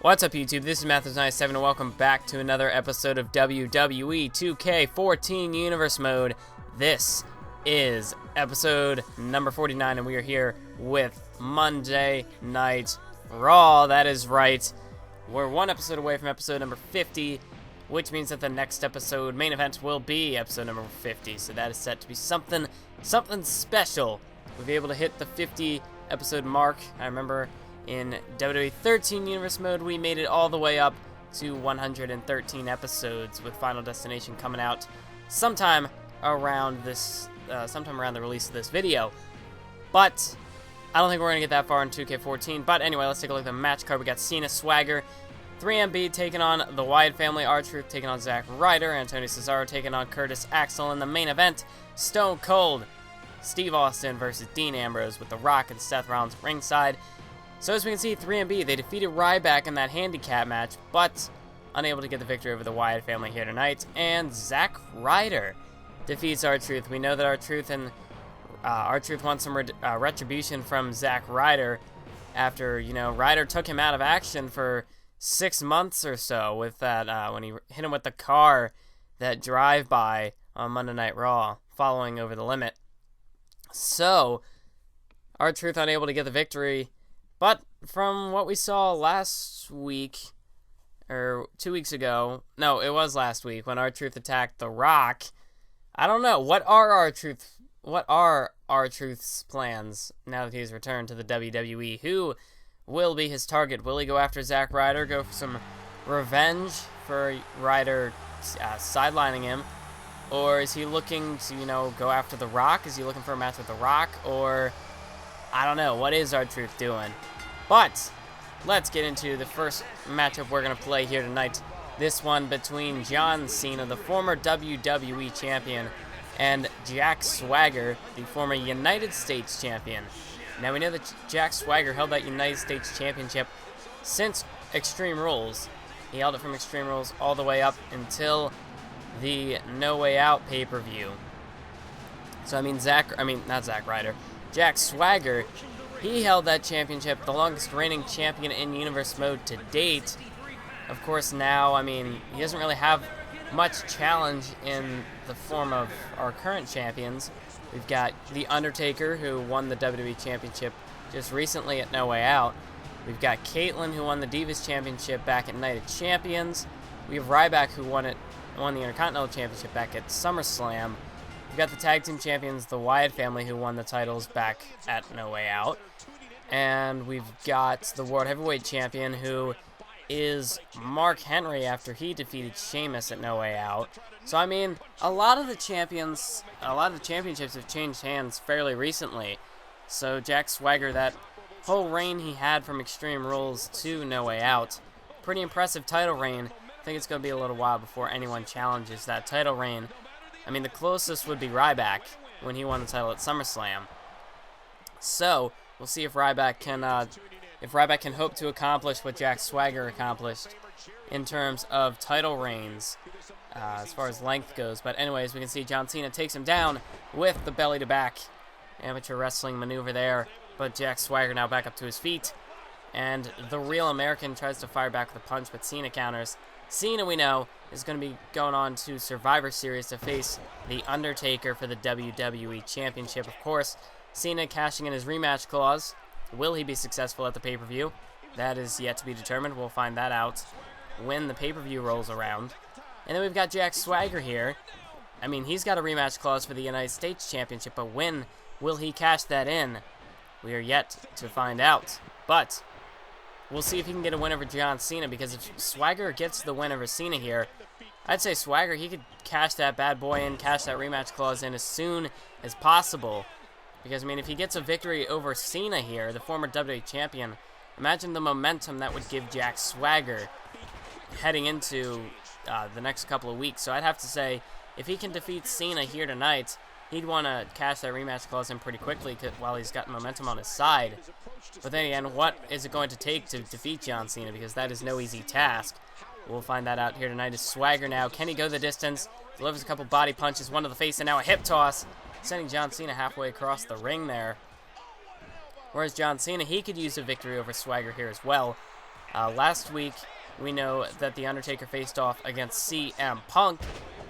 What's up, YouTube? This is Mathers97 and welcome back to another episode of WWE 2K14 Universe Mode. This is episode number 49 and we are here with Monday Night Raw. That is right. We're one episode away from episode number 50, which means that the next episode, main event, will be episode number 50. So that is set to be something special. We'll be able to hit the 50 episode mark. I remember in WWE 13 Universe Mode, we made it all the way up to 113 episodes, with Final Destination coming out sometime around the release of this video. But I don't think we're gonna get that far in 2K14. But anyway, let's take a look at the match card. We got Cena, Swagger, 3MB taking on the Wyatt family, R-Truth taking on Zack Ryder, Antonio Cesaro taking on Curtis Axel. In the main event, Stone Cold Steve Austin versus Dean Ambrose, with The Rock and Seth Rollins ringside. So as we can see, 3MB, they defeated Ryback in that handicap match, but unable to get the victory over the Wyatt family here tonight. And Zack Ryder defeats R-Truth. We know that R-Truth wants some retribution from Zack Ryder after, Ryder took him out of action for 6 months or so with that, when he hit him with the car, that drive-by on Monday Night Raw, following Over the Limit. So, R-Truth unable to get the victory. But from what we saw last week, or 2 weeks ago, no, it was last week, when R-Truth attacked The Rock, I don't know, what are R-Truth's plans now that he's returned to the WWE? Who will be his target? Will he go after Zack Ryder, go for some revenge for Ryder sidelining him? Or is he looking to, go after The Rock? Is he looking for a match with The Rock? Or I don't know. What is R-Truth doing? But let's get into the first matchup we're going to play here tonight. This one between John Cena, the former WWE champion, and Jack Swagger, the former United States champion. Now, we know that Jack Swagger held that United States championship since Extreme Rules. He held it from Extreme Rules all the way up until the No Way Out pay-per-view. So, Jack Swagger, he held that championship, the longest reigning champion in Universe Mode to date. Of course, now, he doesn't really have much challenge in the form of our current champions. We've got The Undertaker, who won the WWE Championship just recently at No Way Out. We've got Caitlyn, who won the Divas Championship back at Night of Champions. We have Ryback, who won the Intercontinental Championship back at SummerSlam. We've got the Tag Team Champions, the Wyatt family, who won the titles back at No Way Out. And we've got the World Heavyweight Champion, who is Mark Henry, after he defeated Sheamus at No Way Out. So, a lot of the championships have changed hands fairly recently. So, Jack Swagger, that whole reign he had from Extreme Rules to No Way Out, pretty impressive title reign. I think it's going to be a little while before anyone challenges that title reign. The closest would be Ryback when he won the title at SummerSlam. So, we'll see if Ryback can hope to accomplish what Jack Swagger accomplished in terms of title reigns, as far as length goes. But anyways, we can see John Cena takes him down with the belly-to-back amateur wrestling maneuver there. But Jack Swagger now back up to his feet. And the Real American tries to fire back with a punch, but Cena counters. Cena, we know, is going to be going on to Survivor Series to face The Undertaker for the WWE Championship. Of course, Cena cashing in his rematch clause. Will he be successful at the pay-per-view? That is yet to be determined. We'll find that out when the pay-per-view rolls around. And then we've got Jack Swagger here. He's got a rematch clause for the United States Championship, but when will he cash that in? We are yet to find out. But we'll see if he can get a win over John Cena, because if Swagger gets the win over Cena here, I'd say Swagger, he could cash that bad boy in, cash that rematch clause in as soon as possible. Because, if he gets a victory over Cena here, the former WWE champion, imagine the momentum that would give Jack Swagger heading into the next couple of weeks. So I'd have to say, if he can defeat Cena here tonight, he'd want to cash that rematch clause in pretty quickly while he's got momentum on his side. But then again, what is it going to take to defeat John Cena? Because that is no easy task. We'll find that out here tonight. Is Swagger now, can he go the distance? Delivers a couple body punches, one to the face, and now a hip toss, sending John Cena halfway across the ring there. Whereas John Cena, he could use a victory over Swagger here as well. Last week, we know that The Undertaker faced off against CM Punk,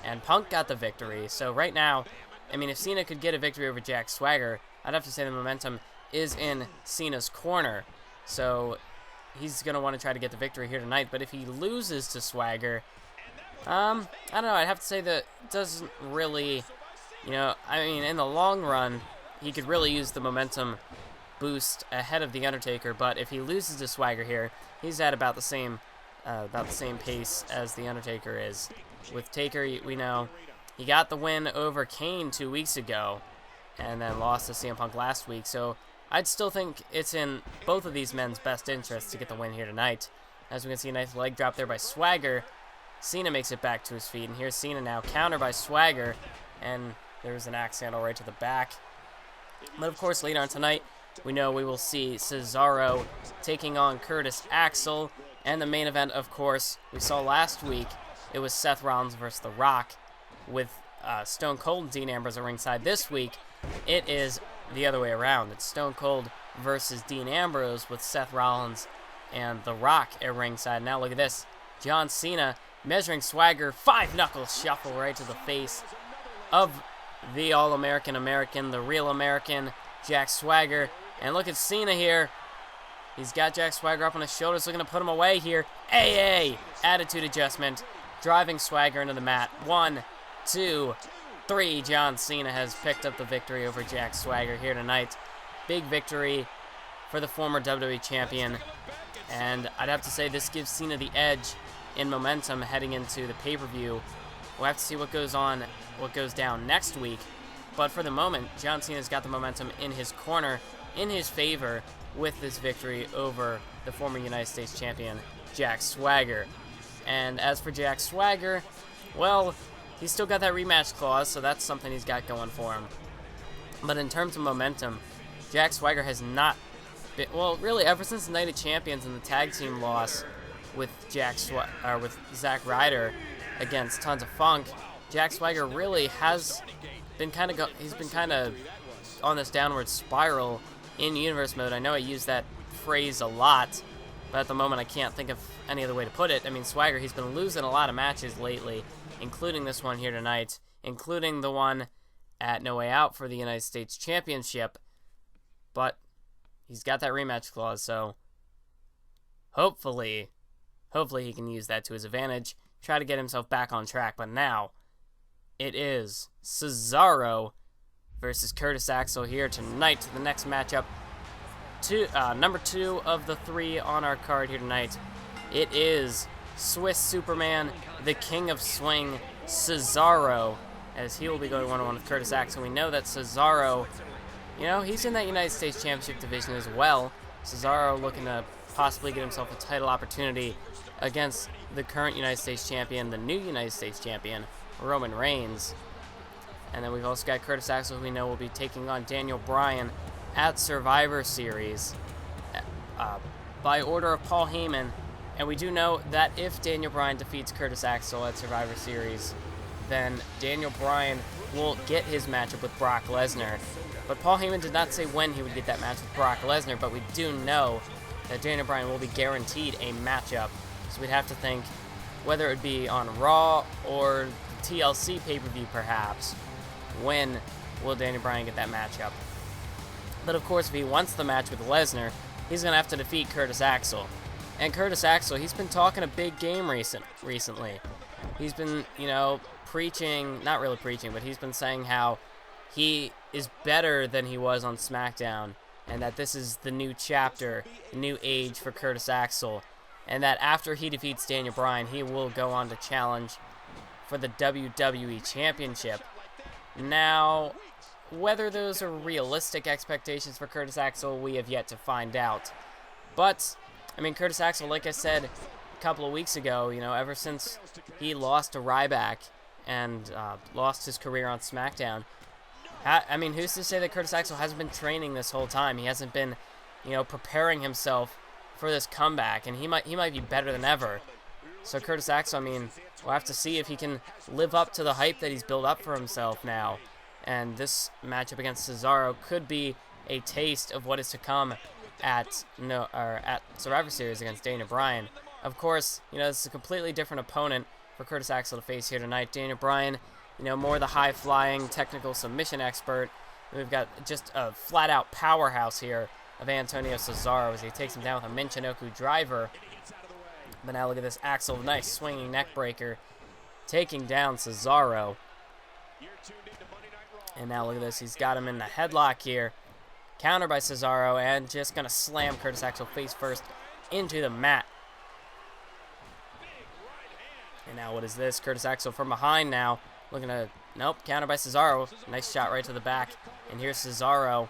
and Punk got the victory. So right now, I mean, if Cena could get a victory over Jack Swagger, I'd have to say the momentum is in Cena's corner. So he's going to want to try to get the victory here tonight. But if he loses to Swagger, I don't know. I'd have to say that it doesn't really, I mean, in the long run, he could really use the momentum boost ahead of The Undertaker. But if he loses to Swagger here, he's at about the same pace as The Undertaker is. With Taker, we know he got the win over Kane 2 weeks ago, and then lost to CM Punk last week. So I'd still think it's in both of these men's best interests to get the win here tonight. As we can see, a nice leg drop there by Swagger. Cena makes it back to his feet, and here's Cena now, counter by Swagger, and there's an axe handle right to the back. But of course, later on tonight, we know we will see Cesaro taking on Curtis Axel, and the main event, of course, we saw last week, it was Seth Rollins versus The Rock, with Stone Cold and Dean Ambrose at ringside. This week, it is the other way around. It's Stone Cold versus Dean Ambrose with Seth Rollins and The Rock at ringside. Now look at this. John Cena measuring Swagger, 5-knuckle shuffle right to the face of the All-American American, the real American, Jack Swagger. And look at Cena here. He's got Jack Swagger up on his shoulders, looking to put him away here. AA, attitude adjustment, driving Swagger into the mat. 1, 2, 3. John Cena has picked up the victory over Jack Swagger here tonight. Big victory for the former WWE champion. And I'd have to say this gives Cena the edge in momentum heading into the pay-per-view. We'll have to see what goes down next week. But for the moment, John Cena's got the momentum in his corner, in his favor, with this victory over the former United States champion, Jack Swagger. And as for Jack Swagger, well, he's still got that rematch clause, so that's something he's got going for him. But in terms of momentum, Jack Swagger has not been, well, really ever since the Night of Champions and the tag team loss with with Zack Ryder against Tons of Funk, Jack Swagger really has been kind of on this downward spiral in universe mode. I know I use that phrase a lot, but at the moment I can't think of any other way to put it. I mean, Swagger, he's been losing a lot of matches lately, including this one here tonight, including the one at No Way Out for the United States Championship, but he's got that rematch clause, so hopefully he can use that to his advantage, try to get himself back on track. But now it is Cesaro versus Curtis Axel here tonight. The next matchup, number 2 of the 3 on our card here tonight. It is Swiss Superman, the King of Swing, Cesaro, as he will be going one-on-one with Curtis Axel. We know that Cesaro, he's in that United States Championship division as well. Cesaro looking to possibly get himself a title opportunity against the current United States champion, the new United States champion, Roman Reigns. And then we've also got Curtis Axel, who we know will be taking on Daniel Bryan at Survivor Series by order of Paul Heyman. And we do know that if Daniel Bryan defeats Curtis Axel at Survivor Series, then Daniel Bryan will get his matchup with Brock Lesnar. But Paul Heyman did not say when he would get that match with Brock Lesnar, but we do know that Daniel Bryan will be guaranteed a matchup. So we'd have to think whether it would be on Raw or TLC pay-per-view perhaps. When will Daniel Bryan get that matchup? But of course, if he wants the match with Lesnar, he's going to have to defeat Curtis Axel. And Curtis Axel, he's been talking a big game recently. He's been, preaching, not really preaching, but he's been saying how he is better than he was on SmackDown, and that this is the new chapter, the new age for Curtis Axel, and that after he defeats Daniel Bryan, he will go on to challenge for the WWE Championship. Now, whether those are realistic expectations for Curtis Axel, we have yet to find out. But, I mean, Curtis Axel, like I said a couple of weeks ago, ever since he lost to Ryback and lost his career on SmackDown, I mean, who's to say that Curtis Axel hasn't been training this whole time? He hasn't been, preparing himself for this comeback, and he might be better than ever. So Curtis Axel, I mean, we'll have to see if he can live up to the hype that he's built up for himself now. And this matchup against Cesaro could be a taste of what is to come at Survivor Series against Daniel Bryan. Of course, this is a completely different opponent for Curtis Axel to face here tonight. Daniel Bryan, more the high-flying technical submission expert. We've got just a flat-out powerhouse here of Antonio Cesaro as he takes him down with a Michinoku driver. But now look at this, Axel, nice swinging neck breaker, taking down Cesaro. And now look at this, he's got him in the headlock here. Counter by Cesaro, and just going to slam Curtis Axel face first into the mat. And now what is this? Curtis Axel from behind now. Looking to, nope, counter by Cesaro. Nice shot right to the back. And here's Cesaro.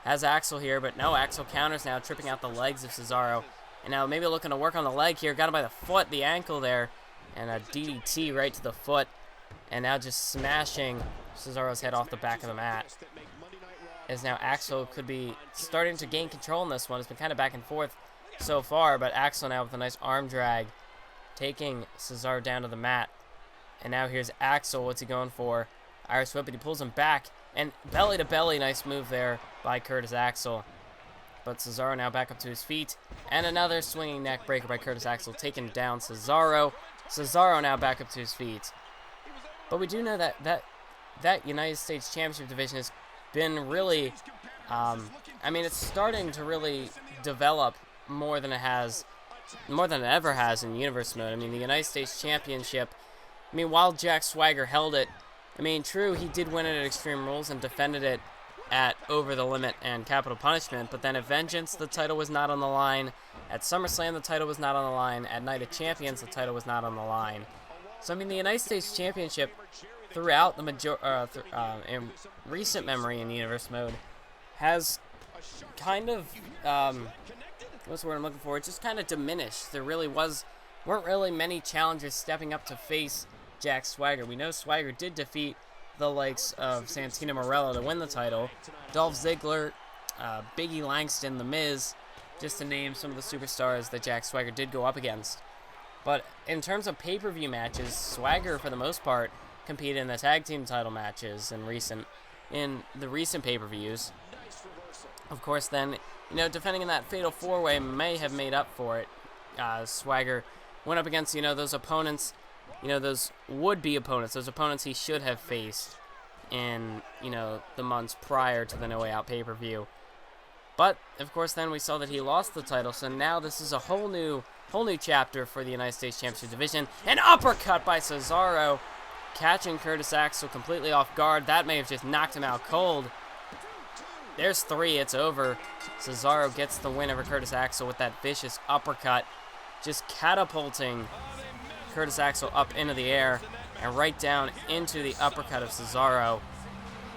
Has Axel here, but no, Axel counters now, tripping out the legs of Cesaro. And now maybe looking to work on the leg here. Got him by the foot, the ankle there. And a DDT right to the foot. And now just smashing Cesaro's head off the back of the mat. As now Axel could be starting to gain control in this one. It's been kind of back and forth so far, but Axel now with a nice arm drag, taking Cesaro down to the mat. And now here's Axel. What's he going for? Irish whip, but he pulls him back. And belly to belly, nice move there by Curtis Axel. But Cesaro now back up to his feet. And another swinging neck breaker by Curtis Axel, taking down Cesaro. Cesaro now back up to his feet. But we do know that United States Championship division has been really, it's starting to really develop more than it ever has in Universe mode. The United States Championship, while Jack Swagger held it, true, he did win it at Extreme Rules and defended it at Over the Limit and Capital Punishment, but then at Vengeance, the title was not on the line. At SummerSlam, the title was not on the line. At Night of Champions, the title was not on the line. So, the United States Championship, throughout the in recent memory in Universe mode, has kind of, what's the word I'm looking for? It just kind of diminished. There really weren't really many challengers stepping up to face Jack Swagger. We know Swagger did defeat the likes of Santino Marella to win the title, Dolph Ziggler, Biggie Langston, The Miz, just to name some of the superstars that Jack Swagger did go up against. But in terms of pay-per-view matches, Swagger, for the most part, competed in the tag team title matches in the recent pay-per-views. Of course, then, defending in that Fatal 4-Way may have made up for it. Swagger went up against, those opponents, those would-be opponents, those opponents he should have faced in, the months prior to the No Way Out pay-per-view. But, of course, then we saw that he lost the title, so now this is a whole new chapter for the United States Championship division. An uppercut by Cesaro, catching Curtis Axel completely off guard. That may have just knocked him out cold. There's 3, it's over. Cesaro gets the win over Curtis Axel with that vicious uppercut, just catapulting Curtis Axel up into the air and right down into the uppercut of Cesaro.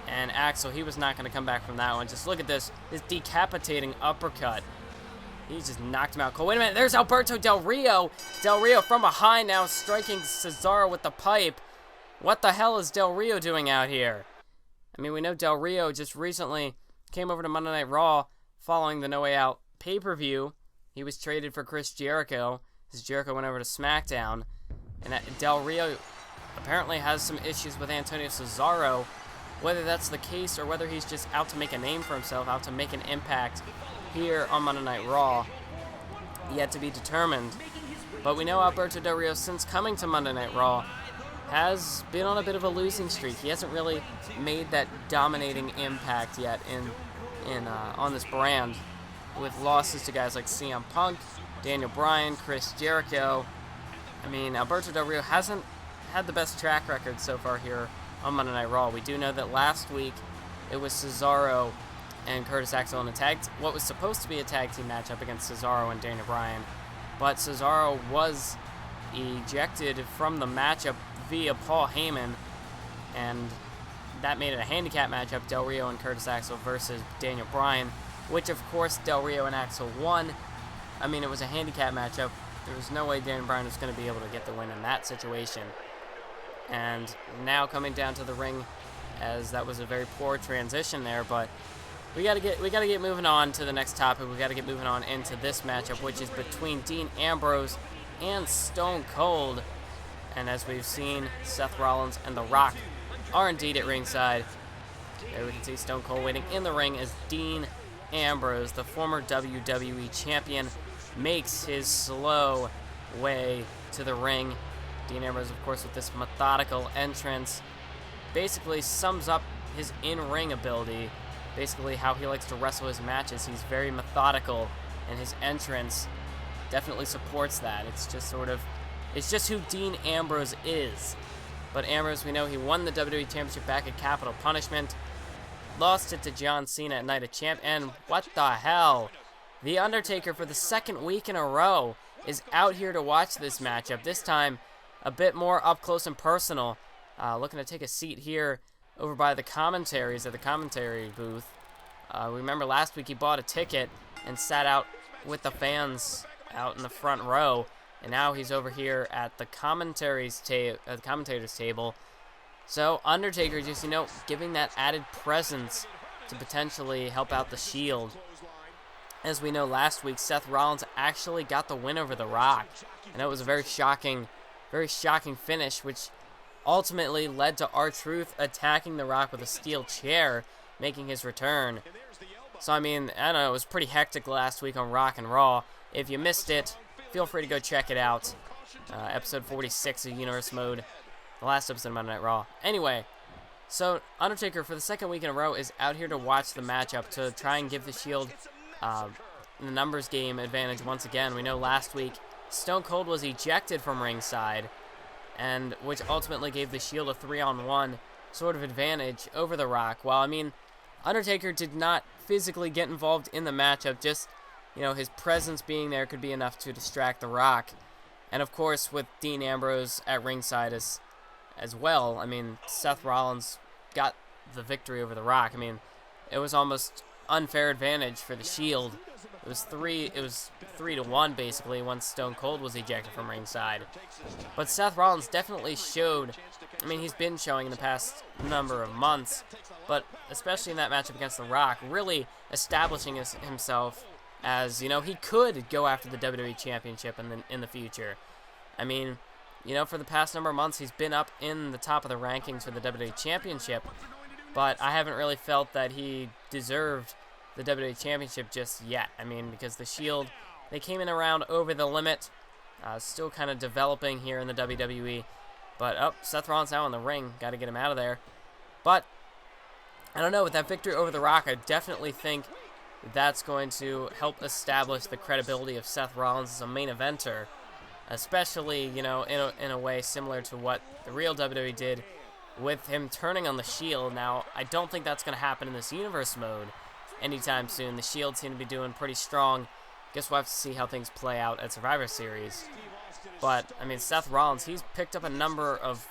And Axel, he was not going to come back from that one. Just look at this decapitating uppercut. He just knocked him out cold. Wait a minute, there's Alberto Del Rio. Del Rio from behind now, striking Cesaro with the pipe. What the hell is Del Rio doing out here? We know Del Rio just recently came over to Monday Night Raw following the No Way Out pay-per-view. He was traded for Chris Jericho, as Jericho went over to SmackDown. And Del Rio apparently has some issues with Antonio Cesaro. Whether that's the case or whether he's just out to make a name for himself, out to make an impact here on Monday Night Raw, yet to be determined. But we know Alberto Del Rio, since coming to Monday Night Raw, has been on a bit of a losing streak. He hasn't really made that dominating impact yet on this brand, with losses to guys like CM Punk, Daniel Bryan, Chris Jericho. Alberto Del Rio hasn't had the best track record so far here on Monday Night Raw. We do know that last week it was Cesaro and Curtis Axel in what was supposed to be a tag team matchup against Cesaro and Daniel Bryan, but Cesaro was ejected from the matchup via Paul Heyman, and that made it a handicap matchup, Del Rio and Curtis Axel versus Daniel Bryan, which of course Del Rio and Axel won. It was a handicap matchup. There was no way Daniel Bryan was going to be able to get the win in that situation. And now coming down to the ring, as that was a very poor transition there, but we gotta get moving on to the next topic. We gotta get moving on into this matchup, which is between Dean Ambrose and Stone Cold. And as we've seen, Seth Rollins and The Rock are indeed at ringside. There we can see Stone Cold waiting in the ring as Dean Ambrose, the former WWE champion, makes his slow way to the ring. Dean Ambrose, of course, with this methodical entrance, basically sums up his in-ring ability, basically how he likes to wrestle his matches. He's very methodical, and his entrance definitely supports that. It's just who Dean Ambrose is. But Ambrose, we know he won the WWE Championship back at Capital Punishment, lost it to John Cena at Night of Champ, and what the hell? The Undertaker, for the second week in a row, is out here to watch this matchup. This time, a bit more up close and personal. Looking to take a seat here over by the commentaries at the commentary booth. Remember last week he bought a ticket and sat out with the fans out in the front row, and now he's over here at the commentators table. So Undertaker just, giving that added presence to potentially help out the Shield. As we know, last week Seth Rollins actually got the win over The Rock, and it was a very shocking finish, which ultimately led to R-Truth attacking The Rock with a steel chair, making his return. So, I don't know, it was pretty hectic last week on Rock and Raw. If you missed it, feel free to go check it out. Episode 46 of Universe Mode, the last episode of Monday Night Raw. Anyway, so Undertaker, for the second week in a row, is out here to watch the matchup to try and give the Shield the numbers game advantage once again. We know last week Stone Cold was ejected from ringside, and which ultimately gave the Shield a 3-on-1 sort of advantage over The Rock. While, Undertaker did not physically get involved in the matchup, just, his presence being there could be enough to distract The Rock. And, of course, with Dean Ambrose at ringside as well, Seth Rollins got the victory over The Rock. It was almost unfair advantage for the Shield. It was 3-1 basically once Stone Cold was ejected from ringside. But Seth Rollins definitely showed, he's been showing in the past number of months, but especially in that matchup against The Rock, really establishing himself as, he could go after the WWE Championship in the future. For the past number of months, he's been up in the top of the rankings for the WWE Championship, but I haven't really felt that he deserved the WWE Championship just yet. Because the Shield, they came in around over the limit, still kind of developing here in the WWE. But, Seth Rollins now in the ring. Got to get him out of there. But, I don't know, with that victory over The Rock, I definitely think that's going to help establish the credibility of Seth Rollins as a main eventer. Especially, in a way similar to what the real WWE did with him turning on the Shield. Now, I don't think that's going to happen in this Universe Mode anytime soon. The Shield seem to be doing pretty strong. Guess we'll have to see how things play out at Survivor Series. But, Seth Rollins, he's picked up a number of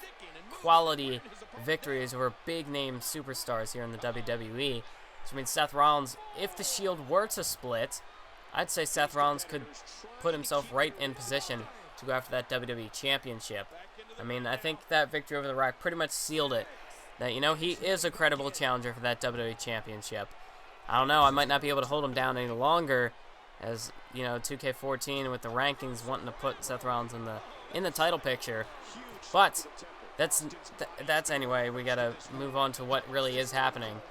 quality victories over big-name superstars here in the WWE. So, Seth Rollins, if the Shield were to split, I'd say Seth Rollins could put himself right in position to go after that WWE Championship. I think that victory over The Rock pretty much sealed it. That, he is a credible challenger for that WWE Championship. I don't know, I might not be able to hold him down any longer, as, 2K14 with the rankings wanting to put Seth Rollins in the title picture. But that's anyway, we gotta move on to what really is happening.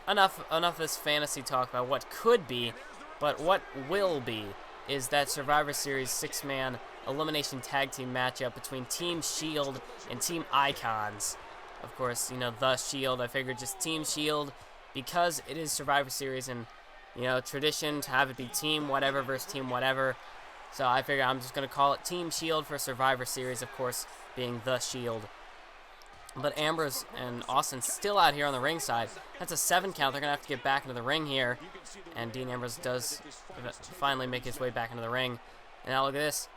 Enough of this fantasy talk about what could be, but what will be is that Survivor Series 6-man elimination tag team matchup between Team Shield and Team Icons. Of course, the Shield, I figured just Team Shield, because it is Survivor Series and, tradition to have it be Team whatever versus Team whatever. So I figure I'm just going to call it Team Shield for Survivor Series, of course, being the Shield. But Ambrose and Austin still out here on the ringside. That's a 7 count. They're going to have to get back into the ring here. And Dean Ambrose does finally make his way back into the ring. And now look at this.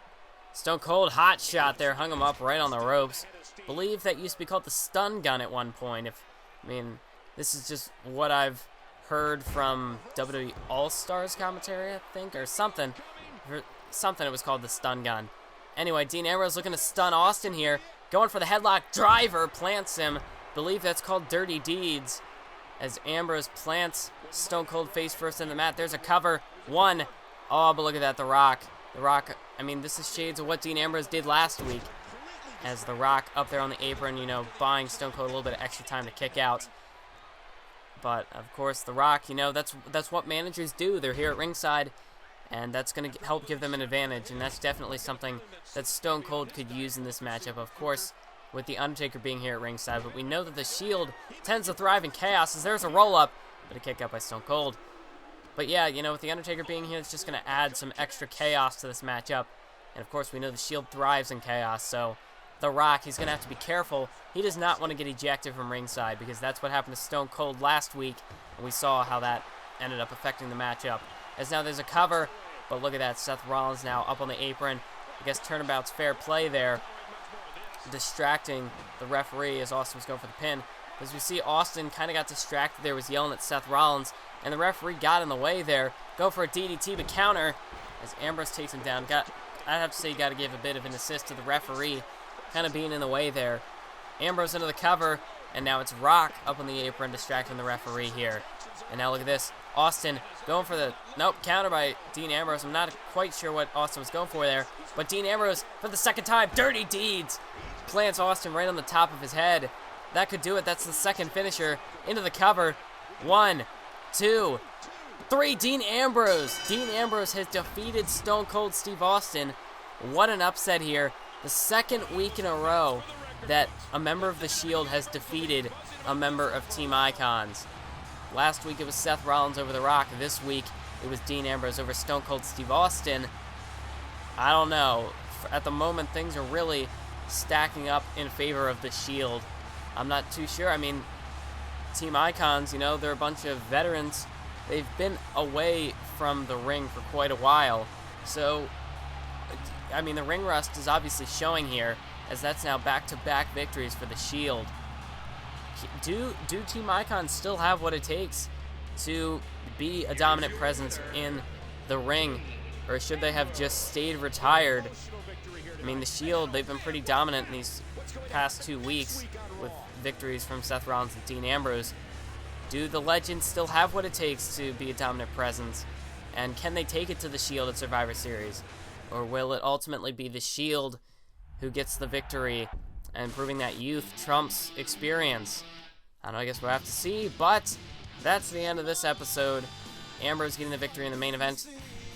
Stone Cold hot shot there. Hung him up right on the ropes. Believe that used to be called the stun gun at one point. This is just what I've heard from WWE All-Stars commentary, I think, or something. It was called the stun gun. Anyway, Dean Ambrose looking to stun Austin here. Going for the headlock driver, plants him. Believe that's called Dirty Deeds. As Ambrose plants Stone Cold face first in the mat. There's a cover. 1. Oh, but look at that, The Rock. The Rock, this is shades of what Dean Ambrose did last week. As The Rock up there on the apron, buying Stone Cold a little bit of extra time to kick out. But, of course, The Rock, you know, that's what managers do. They're here at ringside, and that's going to help give them an advantage, and that's definitely something that Stone Cold could use in this matchup, of course, with The Undertaker being here at ringside. But we know that the Shield tends to thrive in chaos, as there's a roll-up, but a kick out by Stone Cold. But yeah, you know, with The Undertaker being here, it's just going to add some extra chaos to this matchup. And, of course, we know the Shield thrives in chaos, so The Rock, he's going to have to be careful. He does not want to get ejected from ringside, because that's what happened to Stone Cold last week, and we saw how that ended up affecting the matchup. As now there's a cover, but look at that, Seth Rollins now up on the apron. I guess turnabout's fair play there, distracting the referee as Austin was going for the pin. As we see, Austin kind of got distracted there, was yelling at Seth Rollins, and the referee got in the way there. Go for a DDT, but counter as Ambrose takes him down. I'd have to say you got to give a bit of an assist to the referee, kind of being in the way there. Ambrose into the cover, and now it's Rock up on the apron, distracting the referee here. And now look at this. Austin going for the, nope, counter by Dean Ambrose. I'm not quite sure what Austin was going for there, but Dean Ambrose, for the second time, Dirty Deeds, plants Austin right on the top of his head. That could do it. That's the second finisher. Into the cover. 1, 2, 3. Dean Ambrose. Dean Ambrose has defeated Stone Cold Steve Austin. What an upset here. The second week in a row that a member of the Shield has defeated a member of Team Icons. Last week it was Seth Rollins over The Rock. This week it was Dean Ambrose over Stone Cold Steve Austin. I don't know. At the moment, things are really stacking up in favor of the Shield. I'm not too sure. I mean, Team Icons, you know, they're a bunch of veterans. They've been away from the ring for quite a while. So, I mean, the ring rust is obviously showing here, as that's now back-to-back victories for the Shield. Do Team Icons still have what it takes to be a dominant presence in the ring? Or should they have just stayed retired? I mean, the Shield, they've been pretty dominant in these past 2 weeks with victories from Seth Rollins and Dean Ambrose. Do the Legends still have what it takes to be a dominant presence? And can they take it to the Shield at Survivor Series? Or will it ultimately be the Shield who gets the victory and proving that youth trumps experience? I don't know, I guess we'll have to see, but that's the end of this episode. Ambrose getting the victory in the main event.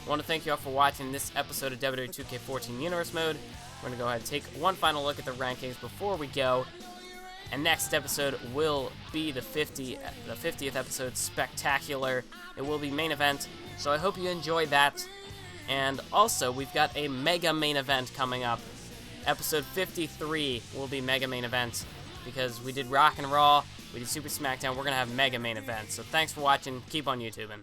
I want to thank you all for watching this episode of WWE 2K14 Universe Mode. We're going to go ahead and take one final look at the rankings before we go. And next episode will be the 50th episode, Spectacular. It will be main event, so I hope you enjoy that. And also, we've got a mega main event coming up. Episode 53 will be mega main event, because we did Rock and Raw, we did Super SmackDown, we're going to have mega main events. So thanks for watching, keep on YouTubing.